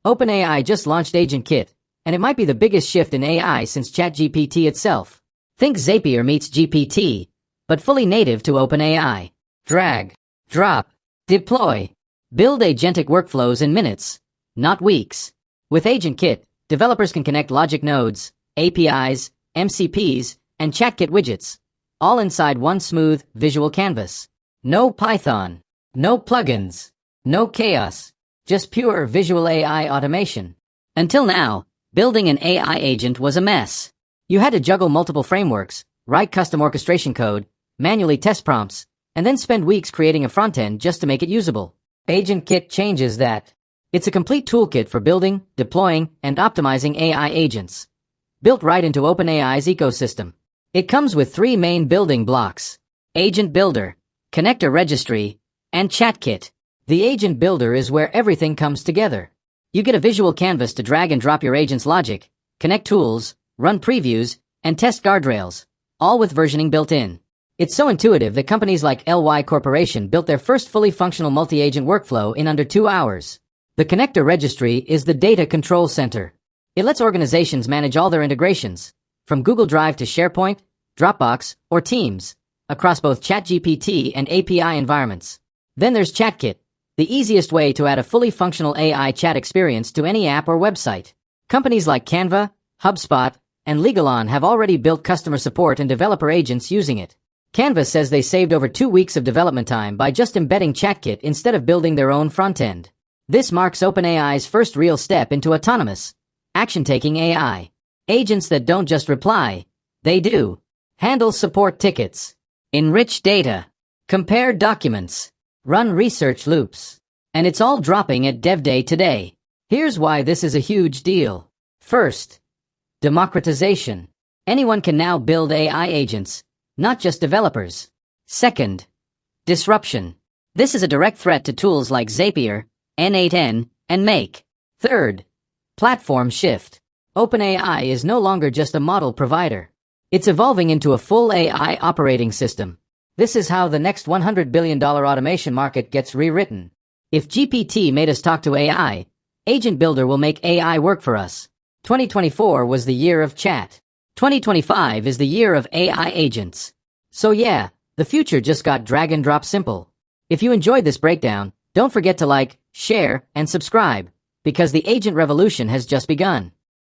OpenAI just launched AgentKit, and it might be the biggest shift in AI since ChatGPT itself. Think Zapier meets GPT, but fully native to OpenAI. Drag, drop, deploy. Build agentic workflows in minutes, not weeks. With AgentKit, developers can connect logic nodes, APIs, MCPs, and ChatKit widgets, all inside one smooth, visual canvas. No Python, no plugins, no chaos, just pure visual AI automation. Until now, building an AI agent was a mess. You had to juggle multiple frameworks, write custom orchestration code, manually test prompts, and then spend weeks creating a front-end just to make it usable. AgentKit changes that. It's a complete toolkit for building, deploying, and optimizing AI agents. Built right into OpenAI's ecosystem. It comes with 3 main building blocks: Agent Builder, Connector Registry, and ChatKit. The Agent Builder is where everything comes together. You get a visual canvas to drag and drop your agent's logic, connect tools, run previews, and test guardrails, all with versioning built in. It's so intuitive that companies like LY Corporation built their first fully functional multi-agent workflow in under 2 hours. The Connector Registry is the data control center. It lets organizations manage all their integrations, from Google Drive to SharePoint, Dropbox, or Teams, across both ChatGPT and API environments. Then there's ChatKit, the easiest way to add a fully functional AI chat experience to any app or website. Companies like Canva, HubSpot, and Legalon have already built customer support and developer agents using it. Canva says they saved over 2 weeks of development time by just embedding ChatKit instead of building their own front-end. This marks OpenAI's first real step into autonomous, action-taking AI. Agents that don't just reply, they do. Handle support tickets, enrich data, compare documents, run research loops. And it's all dropping at DevDay today. Here's why this is a huge deal. First, democratization. Anyone can now build AI agents, not just developers. Second, disruption. This is a direct threat to tools like Zapier, N8N, and Make. Third, platform shift. OpenAI is no longer just a model provider. It's evolving into a full AI operating system. This is how the next $100 billion automation market gets rewritten. If GPT made us talk to AI, Agent Builder will make AI work for us. 2024 was the year of chat. 2025 is the year of AI agents. So yeah, the future just got drag and drop simple. If you enjoyed this breakdown, don't forget to like, share, and subscribe, because the agent revolution has just begun.